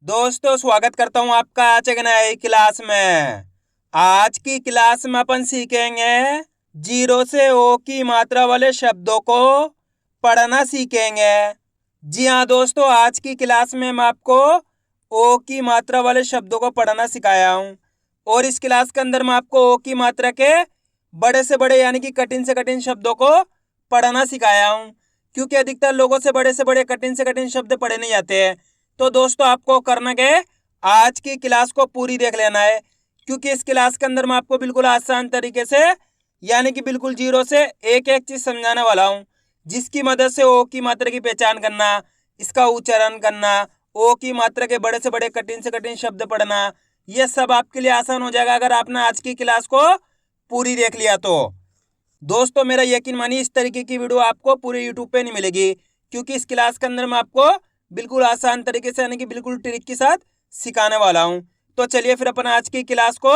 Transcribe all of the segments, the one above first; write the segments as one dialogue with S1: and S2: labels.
S1: दोस्तों स्वागत करता हूँ आपका आज एक नई क्लास में। आज की क्लास में अपन सीखेंगे जीरो से ओ की मात्रा वाले शब्दों को पढ़ना सीखेंगे। जी हाँ दोस्तों, आज की क्लास में मैं आपको ओ की मात्रा वाले शब्दों को पढ़ना सिखाया हूँ और इस क्लास के अंदर मैं आपको ओ की मात्रा के बड़े से बड़े यानी कि कठिन से कठिन शब्दों को पढ़ना सिखाया हूँ, क्योंकि अधिकतर लोगों से बड़े कठिन से कठिन शब्द पढ़े नहीं जाते हैं। तो दोस्तों आपको करना क्या है, आज की क्लास को पूरी देख लेना है, क्योंकि इस क्लास के अंदर मैं आपको बिल्कुल आसान तरीके से यानी कि बिल्कुल जीरो से एक एक चीज समझाने वाला हूँ, जिसकी मदद से ओ की मात्रा की पहचान करना, इसका उच्चारण करना, ओ की मात्रा के बड़े से कठिन शब्द पढ़ना, यह सब आपके लिए आसान हो जाएगा अगर आपने आज की क्लास को पूरी देख लिया तो। दोस्तों मेरा यकीन मानिए, इस तरीके की वीडियो आपको पूरे यूट्यूब पे नहीं मिलेगी, क्योंकि इस क्लास के अंदर मैं आपको बिल्कुल आसान तरीके से यानी कि बिल्कुल ट्रिक के साथ सिखाने वाला हूँ। तो चलिए फिर अपन आज की क्लास को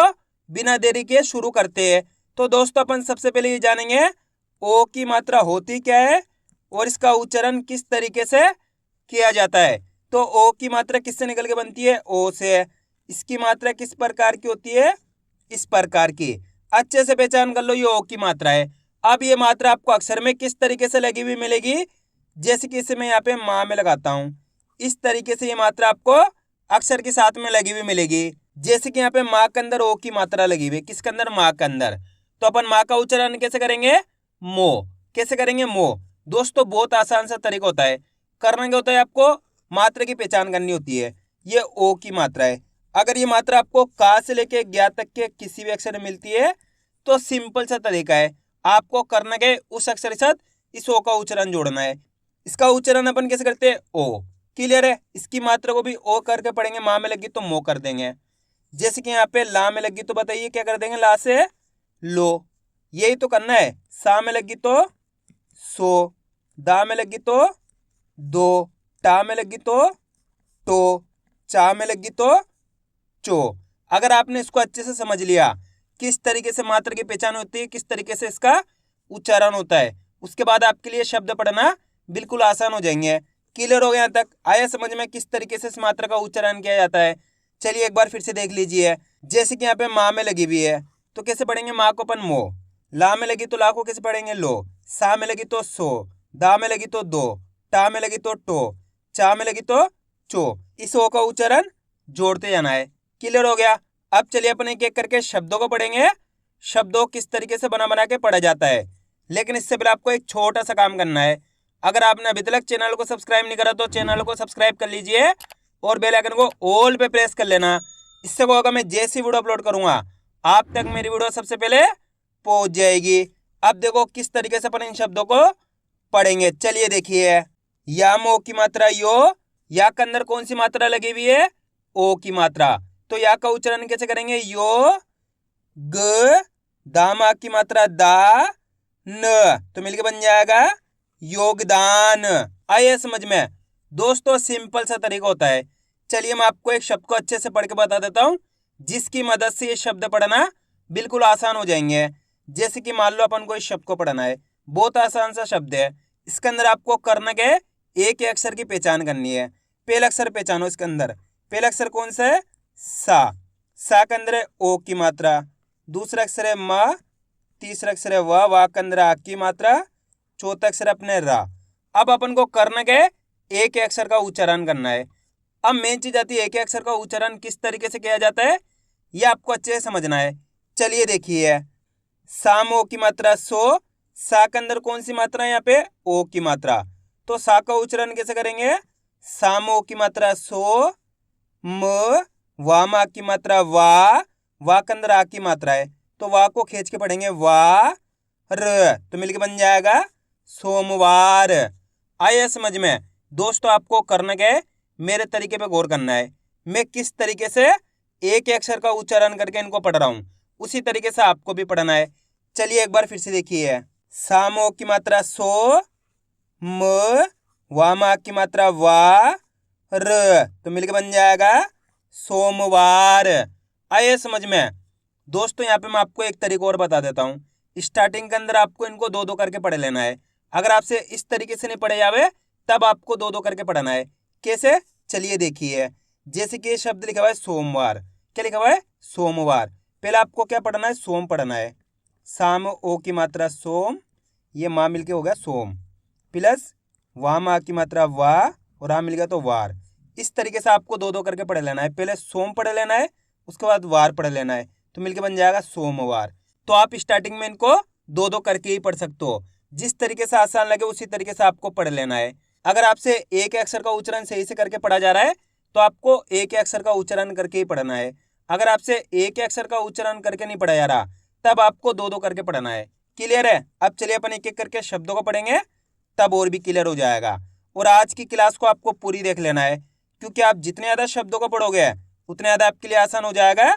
S1: बिना देरी के शुरू करते हैं। तो दोस्तों अपन सबसे पहले ये जानेंगे ओ की मात्रा होती क्या है और इसका उच्चारण किस तरीके से किया जाता है। तो ओ की मात्रा किससे निकल के बनती है? ओ से। इसकी मात्रा किस प्रकार की होती है? इस प्रकार की। अच्छे से पहचान कर लो, ये ओ की मात्रा है। अब ये मात्रा आपको अक्षर में किस तरीके से लगी हुई मिलेगी? जैसे कि इसे मैं यहाँ पे माँ में लगाता हूँ, इस तरीके से ये मात्रा आपको अक्षर के साथ में लगी हुई मिलेगी। जैसे कि यहाँ पे माँ के अंदर ओ की मात्रा लगी हुई है, किसके अंदर? माँ के अंदर। तो अपन माँ का उच्चारण कैसे करेंगे? मो। कैसे करेंगे? मो। दोस्तों बहुत आसान सा तरीका होता है। करना क्या होता है, आपको मात्रा की पहचान करनी होती है। ये ओ की मात्रा है। अगर ये मात्रा आपको का से लेके ज्ञा तक के किसी भी अक्षर में मिलती है तो सिंपल सा तरीका है, आपको करना क्या है, उस अक्षर के साथ इस ओ का उच्चारण जोड़ना है। इसका उच्चारण अपन कैसे करते हैं? ओ। क्लियर है? इसकी मात्रा को भी ओ करके पढ़ेंगे, माँ में लगी तो मो कर देंगे। जैसे कि यहाँ पे ला में लगी तो बताइए क्या कर देंगे? ला से लो। यही तो करना है। सा में लगी तो सो, दा में लगी तो दो, टा में लगी तो टो, चा में लगी तो चो। अगर आपने इसको अच्छे से समझ लिया किस तरीके से मात्रा की पहचान होती है, किस तरीके से इसका उच्चारण होता है, उसके बाद आपके लिए शब्द पढ़ना बिल्कुल आसान हो जाएंगे। क्लियर हो गया? यहाँ तक आया समझ में किस तरीके से इस मात्रा का उच्चारण किया जाता है? चलिए एक बार फिर से देख लीजिए। जैसे कि यहाँ पे माँ में लगी हुई है तो कैसे पढ़ेंगे? माँ को अपन मो। ला में लगी तो ला को कैसे पढ़ेंगे? लो। सा में लगी तो सो, दा में लगी तो दो, टा में लगी तो टो, चा में लगी तो चो। इस ओ का उच्चारण जोड़ते जाना है। क्लियर हो गया? अब चलिए अपन एक एक करके शब्दों को पढ़ेंगे, शब्दों किस तरीके से बना बना के पढ़ा जाता है। लेकिन इससे पहले आपको एक छोटा सा काम करना है। अगर आपने अभी तक चैनल को सब्सक्राइब नहीं करा तो चैनल को सब्सक्राइब कर लीजिए और बेल आइकन को ऑल पे प्रेस कर लेना। इससे क्या होगा, मैं जैसी वीडियो अपलोड करूंगा आप तक मेरी वीडियो सबसे पहले पहुंच जाएगी। अब देखो किस तरीके से अपन इन शब्दों को पढ़ेंगे। चलिए देखिए, या मो की मात्रा यो, या के अंदर कौन सी मात्रा लगी हुई है? ओ की मात्रा। तो या का उच्चारण कैसे करेंगे? यो ग, दामा की मात्रा दा, न, तो मिलके बन जाएगा योगदान। आइए समझ में? दोस्तों सिंपल सा तरीका होता है। चलिए मैं आपको एक शब्द को अच्छे से पढ़ के बता देता हूँ, जिसकी मदद से ये शब्द पढ़ना बिल्कुल आसान हो जाएंगे। जैसे कि मान लो अपन को इस शब्द को पढ़ना है, बहुत आसान सा शब्द है। इसके अंदर आपको करना क्या है, एक ही अक्षर की पहचान करनी है। पहला अक्षर पहचानो इसके अंदर। पहला अक्षर कौन सा है? सा। सा के अंदर है ओ की मात्रा। दूसरा अक्षर है मा, तीसरा अक्षर है वा के अंदर आ की मात्रा, चौथा अक्षर अपने रा। अब अपन को करना क्या है, एक ही अक्षर का उच्चारण करना है। अब मेन चीज आती है, एक ही अक्षर का उच्चारण किस तरीके से किया जाता है, ये आपको अच्छे से समझना है। चलिए देखिए, सामो की मात्रा सो, सा के अंदर कौन सी मात्रा है? यहाँ पे ओ की मात्रा। तो सा का उच्चारण कैसे करेंगे? सामो की मात्रा सो, म, वामा की मात्रा वा के अंदर आ की मात्रा है तो वा को खींच के पढ़ेंगे वा र, तो मिलके बन जाएगा सोमवार। आया समझ में? दोस्तों आपको करना क्या है, मेरे तरीके पे गौर करना है। मैं किस तरीके से एक अक्षर का उच्चारण करके इनको पढ़ रहा हूँ, उसी तरीके से आपको भी पढ़ना है। चलिए एक बार फिर से देखिए, सामो की मात्रा सो, म, वामा की मात्रा वा र, तो मिलके बन जाएगा सोमवार। आइए समझ में? दोस्तों यहाँ पे मैं आपको एक तरीका और बता देता हूँ। स्टार्टिंग के अंदर आपको इनको दो दो करके पढ़ लेना है। अगर आपसे इस तरीके से नहीं पढ़े जावे तब आपको दो दो करके पढ़ना है। कैसे? चलिए देखिए, जैसे कि ये शब्द लिखा हुआ है सोमवार, क्या लिखा हुआ है? सोमवार। पहले आपको क्या पढ़ना है? सोम पढ़ना है। साम ओ की मात्रा सोम, ये माँ मिलके हो गया सोम, प्लस वाह माँ की मात्रा वाह और आ मिल गया तो वार। इस तरीके से आपको दो दो करके पढ़ लेना है। पहले सोम पढ़ लेना है, उसके बाद वार पढ़ लेना है, तो मिलके बन जाएगा सोमवार। तो आप स्टार्टिंग में इनको दो दो करके ही पढ़ सकते हो। जिस तरीके से आसान लगे उसी तरीके से आपको पढ़ लेना है। अगर आपसे एक अक्षर का उच्चारण सही से करके पढ़ा जा रहा है तो आपको एक अक्षर का उच्चारण करके ही पढ़ना है। अगर आपसे एक अक्षर का उच्चारण करके नहीं पढ़ा जा रहा तब आपको दो दो करके पढ़ना है। क्लियर है? अब चलिए अपन एक एक करके शब्दों को पढ़ेंगे, तब और भी क्लियर हो जाएगा। और आज की क्लास को आपको पूरी देख लेना है, क्योंकि आप जितने ज़्यादा शब्दों को पढ़ोगे उतने ज़्यादा आपके लिए आसान हो जाएगा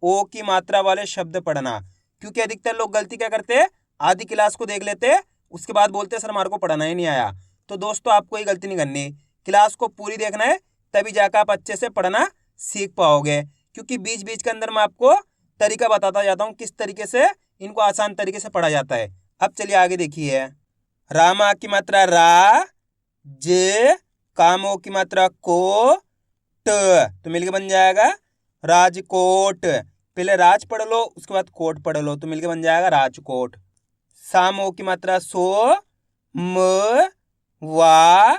S1: ओ की मात्रा वाले शब्द पढ़ना। क्योंकि अधिकतर लोग गलती क्या करते हैं, आधी क्लास को देख लेते हैं, उसके बाद बोलते सर हमारे को पढ़ना ही नहीं आया। तो दोस्तों आपको ये गलती नहीं करनी, क्लास को पूरी देखना है, तभी जाकर आप अच्छे से पढ़ना सीख पाओगे। क्योंकि बीच बीच के अंदर मैं आपको तरीका बताता जाता हूँ किस तरीके से इनको आसान तरीके से पढ़ा जाता है। अब चलिए आगे देखिए। रामा की मात्रा रा, जे, कामो की मात्रा को, ट, तो मिलके बन जाएगा राजकोट। पहले राज पढ़ लो, उसके बाद कोट पढ़ लो, तो मिलके बन जाएगा राजकोट। सामो की मात्रा सो, म, वा,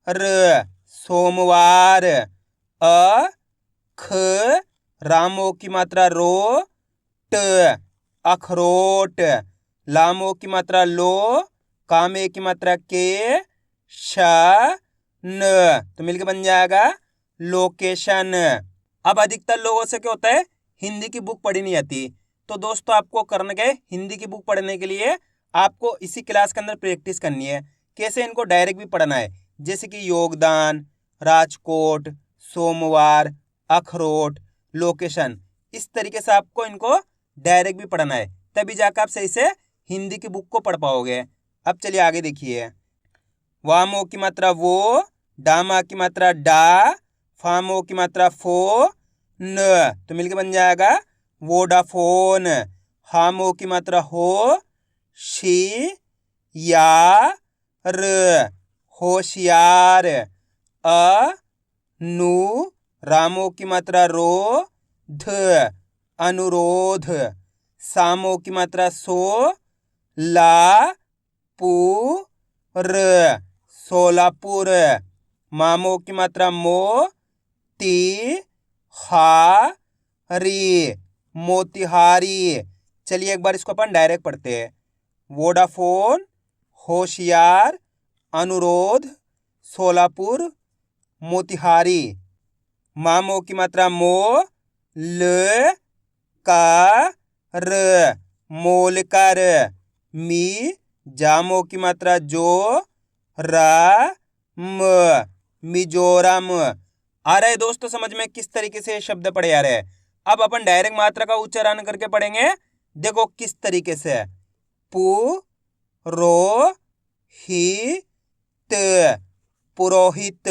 S1: र, सोमवार। अ, ख, रामो की मात्रा रो, ट, अखरोट। लामो की मात्रा लो, कामे की मात्रा के, श, न, तो मिलके बन जाएगा लोकेशन। अब अधिकतर लोगों से क्या होता है, हिंदी की बुक पढ़ी नहीं आती। तो दोस्तों आपको करना क्या है, हिंदी की बुक पढ़ने के लिए आपको इसी क्लास के अंदर प्रैक्टिस करनी है। कैसे इनको डायरेक्ट भी पढ़ना है, जैसे कि योगदान, राजकोट, सोमवार, अखरोट, लोकेशन। इस तरीके से आपको इनको डायरेक्ट भी पढ़ना है, तभी जाकर आप सही से हिंदी की बुक को पढ़ पाओगे। अब चलिए आगे देखिए। वामो की मात्रा वो, डामा की मात्रा डा, फामो की मात्रा फो, न, तो मिलके बन जाएगा वोडाफोन। हामो की मात्रा हो, शी, या, र, होशियार। अ, नु, रामो की मात्रा रो, ध, अनुरोध। सामो की मात्रा सो, ला, पू, र, सोलापुर। मामो की मात्रा मो, ती, हा, री, मोतिहारी। चलिए एक बार इसको अपन डायरेक्ट पढ़ते हैं। वोडाफोन, होशियार, अनुरोध, सोलापुर, मोतिहारी। मामो की मात्रा मो, ल, का, र, मोलकर। मी, जामो की मात्रा जो, रा, म, मिजोरम। आ रहा है दोस्तों समझ में किस तरीके से शब्द पढ़े आ रहे हैं? अब अपन डायरेक्ट मात्रा का उच्चारण करके पढ़ेंगे। देखो किस तरीके से। पु, रो, ही, त, पुरोहित।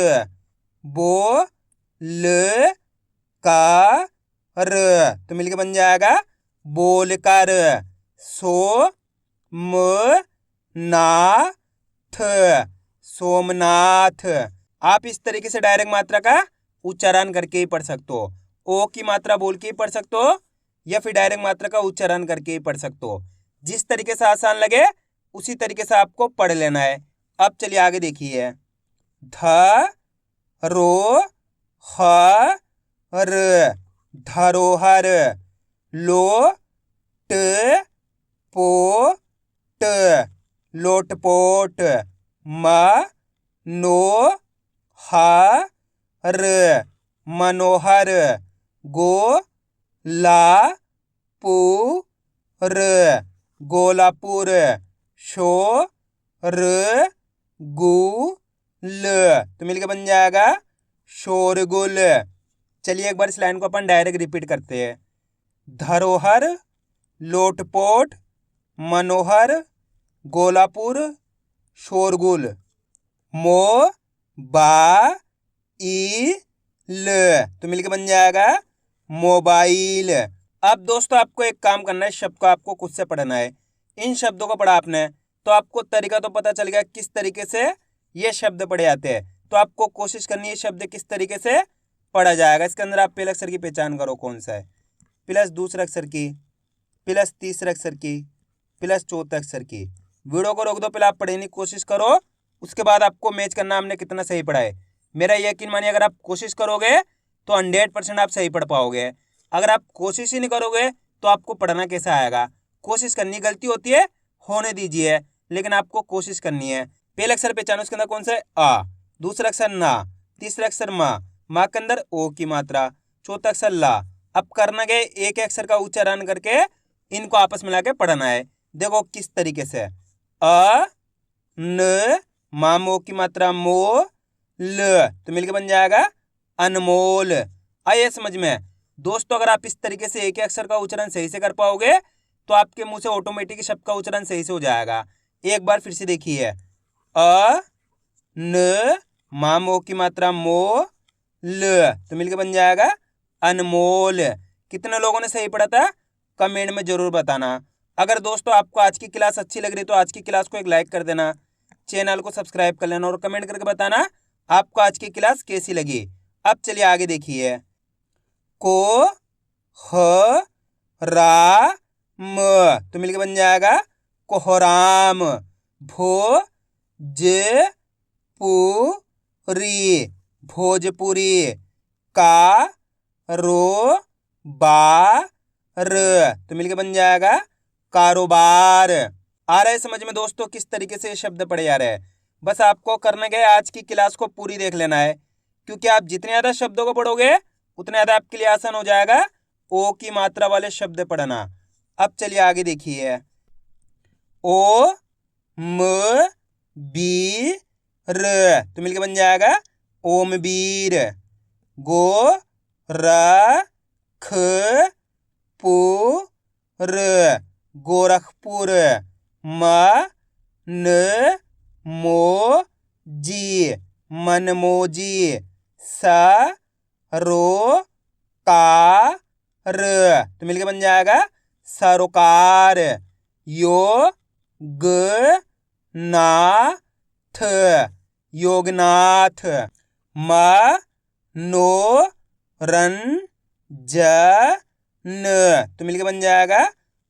S1: बो, ल, का, र, तो मिलके बन जाएगा बोलकर। सो, म, ना, थ, सोमनाथ। आप इस तरीके से डायरेक्ट मात्रा का उच्चारण करके ही पढ़ सकते हो। ओ की मात्रा बोल के ही पढ़ सकते हो, या फिर डायरेक्ट मात्रा का उच्चारण करके ही पढ़ सकते हो। जिस तरीके से आसान लगे उसी तरीके से आपको पढ़ लेना है। अब चलिए आगे देखिए। ध, रो, ह, र, धरोहर। लो, ट, पो, ट, लोटपोट। म, नो, हा, र, मनोहर। गो, ला, पू, र, गोलापुर। शो, र, गु, ल, तो मिलकर बन जाएगा शोरगुल। चलिए एक बार इस लाइन को अपन डायरेक्ट रिपीट करते हैं। धरोहर, लोटपोट, मनोहर, गोलापुर, शोरगुल। मो, बा, ई, ल, तो मिलके बन जाएगा मोबाइल। अब दोस्तों आपको एक काम करना है, शब्द को आपको खुद से पढ़ना है। इन शब्दों को पढ़ा आपने तो आपको तरीका तो पता चल गया किस तरीके से ये शब्द पढ़े जाते हैं। तो आपको कोशिश करनी है शब्द किस तरीके से पढ़ा जाएगा। इसके अंदर आप पहले अक्षर की पहचान करो कौन सा है, प्लस दूसरे अक्षर की, प्लस तीसरे अक्षर की, प्लस चौथे अक्षर की। वीडियो को रोक दो, पहले आप पढ़ने की कोशिश करो, उसके बाद आपको मैच करना हमने कितना सही पढ़ा है। मेरा यकीन मानिए अगर आप कोशिश करोगे तो 100% आप सही पढ़ पाओगे। अगर आप कोशिश ही नहीं करोगे तो आपको पढ़ना कैसे आएगा। कोशिश करनी गलती होती है, होने दीजिए, लेकिन आपको कोशिश करनी है। पहले अक्षर पहचानो, उसके अंदर कौन सा है, आ। दूसरा अक्षर ना, तीसरा अक्षर माँ के अंदर ओ की मात्रा, चौथा अक्षर ला। अब करना गए एक अक्षर का उच्चारण करके इनको आपस में लाके पढ़ना है। देखो किस तरीके से, अ न, माँ मो की मात्रा मो, ल तो मिलके बन जाएगा अनमोल। आइए समझ में दोस्तों, अगर आप इस तरीके से एक अक्षर का उच्चारण सही से कर पाओगे तो आपके मुंह से ऑटोमेटिक शब्द का उच्चारण सही से हो जाएगा। एक बार फिर से देखिए, अ न, माँ मो की मात्रा मो, ल तो मिलके बन जाएगा अनमोल। कितने लोगों ने सही पढ़ा था कमेंट में जरूर बताना। अगर दोस्तों आपको आज की क्लास अच्छी लग रही तो आज की क्लास को एक लाइक कर देना, चैनल को सब्सक्राइब कर लेना और कमेंट करके बताना आपको आज की क्लास कैसी लगी। अब चलिए आगे देखिए, को ह रा म तो मिलके बन जाएगा कोहराम। भो ज पू री भोजपुरी। का रो बा र तो मिलके बन जाएगा कारोबार। आ रहा है समझ में दोस्तों किस तरीके से ये शब्द पढ़े जा रहे हैं। बस आपको करने गए आज की क्लास को पूरी देख लेना है, क्योंकि आप जितने ज़्यादा शब्दों को पढ़ोगे उतने ज़्यादा आपके लिए आसान हो जाएगा ओ की मात्रा वाले शब्द पढ़ना। अब चलिए आगे देखिए, ओ म बी र तो मिलके बन जाएगा ओमवीर। गो र ख पू र गोरखपुर। म न मो जी मनमोजी। स रो का र तो मिलके बन जाएगा सरोकार। यो ग ना थ योगनाथ। म नो रन ज न तो मिलके बन जाएगा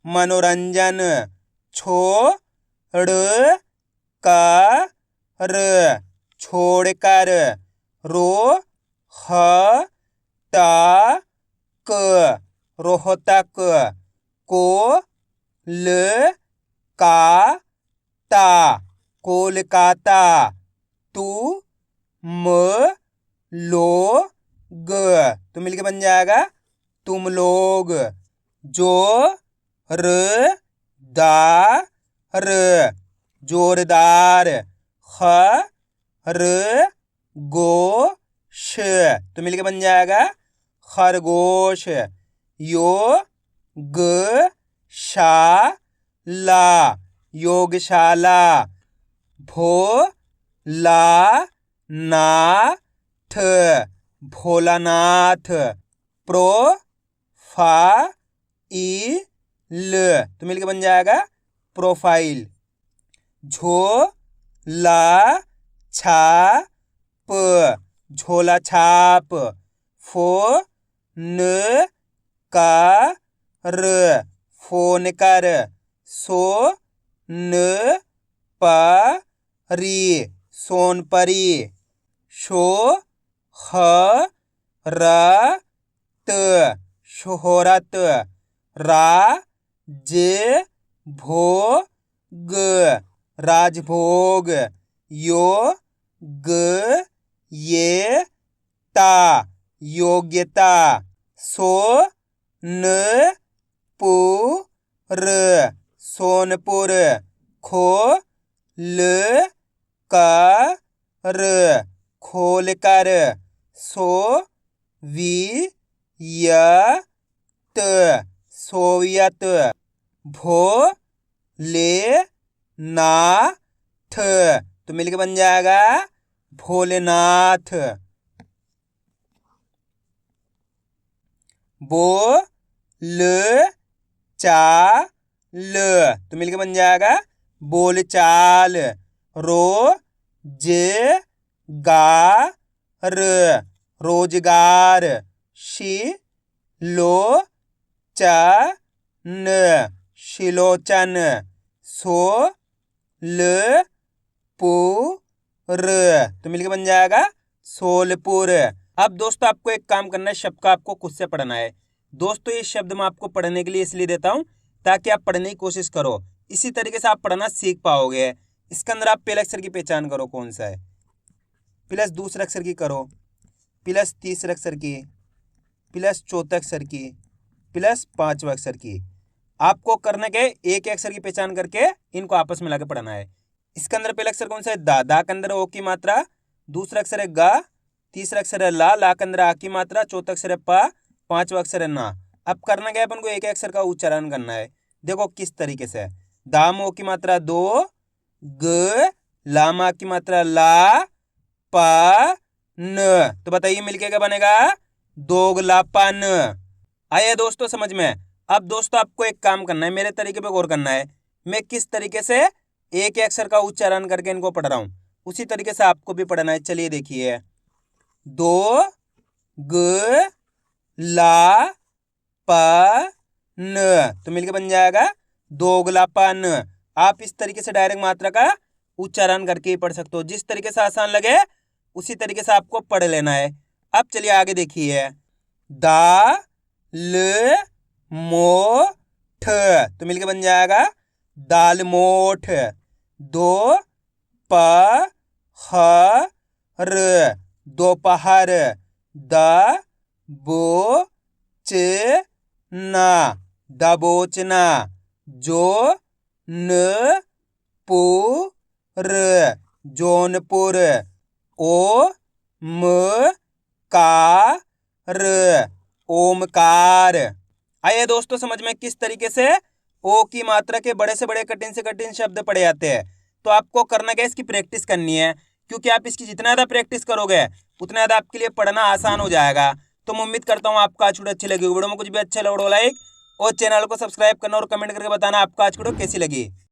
S1: मनोरंजन। छो ड़ का र छोड़कर। रो ह ता क रोहतक। को ल का ता कोलकाता। तू म लो ग तो मिलके बन जाएगा तुम लोग। जो र दा र जोरदार। ख र गो श तो मिलके बन जाएगा खरगोश। यो ग शा ला योगशाला। भो ला ना थ भोलानाथ। प्रो फा ई ल तो मिलके बन जाएगा प्रोफाइल। झो ला छा प झोला छाप। फो न का र फोन कर। सो न प री सोनपरी। शो ह र त शोहरत। रा ज भो ग राजभोग। यो ग ये ता योग्यता। सो न पू र सोनपुर। खो ल का र खोलकर। सो वी य त सोवियत। भो ले ना थ तो मिलके बन जाएगा भोलेनाथ। बो ल चा ल तो मिलके बन जाएगा बोलचाल। रो ज गा र रोजगार, शी लो च न शिलोचन, सो ल पू र, तो मिलके बन जाएगा सोलपुर। अब दोस्तों आपको एक काम करना है, शब्द का आपको खुद से पढ़ना है। दोस्तों इस शब्द में आपको पढ़ने के लिए इसलिए देता हूं ताकि आप पढ़ने की कोशिश करो, इसी तरीके से आप पढ़ना सीख पाओगे। इसके अंदर आप पहले अक्षर की पहचान करो कौन सा है, प्लस दूसरे अक्षर की करो, प्लस तीसरे अक्षर की, प्लस चौथे अक्षर की, प्लस पांचवें अक्षर की। आपको करने के एक अक्षर की पहचान करके इनको आपस में लाके पढ़ना है। इसके अंदर पहला अक्षर कौन सा है, दा, दा के अंदर ओ की मात्रा, दूसरा अक्षर है गा, तीसरा अक्षर है ला, ला के अंदर आ की मात्रा, चौथा अक्षर है पा, पांचवा अक्षर है ना। अब करना क्या है, अपन को एक अक्षर का उच्चारण करना है। देखो किस तरीके से, दाम ओ की मात्रा दो, ग, लामा की मात्रा ला, पा, न, तो बताइए मिलके क्या बनेगा, दोगलापन। आइए दोस्तों समझ में। अब दोस्तों आपको एक काम करना है, मेरे तरीके पे गौर करना है। मैं किस तरीके से एक अक्षर का उच्चारण करके इनको पढ़ रहा हूं, उसी तरीके से आपको भी पढ़ना है। चलिए देखिए, दो ग ला प न, तो मिलके बन जाएगा दोगलापन। आप इस तरीके से डायरेक्ट मात्रा का उच्चारण करके ही पढ़ सकते हो, जिस तरीके से आसान लगे उसी तरीके से आपको पढ़ लेना है। अब चलिए आगे देखिए, दा ल मो ठ, तो मिलके बन जाएगा दाल मोठ। दो प ह र, दोपहर। द बो च ना, दबोचना। जो न पू र, जौनपुर। ओ म का र, ओमकार। आइए दोस्तों समझ में किस तरीके से ओ की मात्रा के बड़े से बड़े कठिन से कठिन शब्द पढ़े जाते हैं। तो आपको करना क्या है, इसकी प्रैक्टिस करनी है, क्योंकि आप इसकी जितना ज़्यादा प्रैक्टिस करोगे उतना ज़्यादा आपके लिए पढ़ना आसान हो जाएगा। तो मैं उम्मीद करता हूँ आपको आज वीडियो अच्छी लगी। वीडियो में कुछ भी अच्छा लगे लाइक और चैनल को सब्सक्राइब करना और कमेंट करके बताना आपको आज वीडियो कैसी लगी।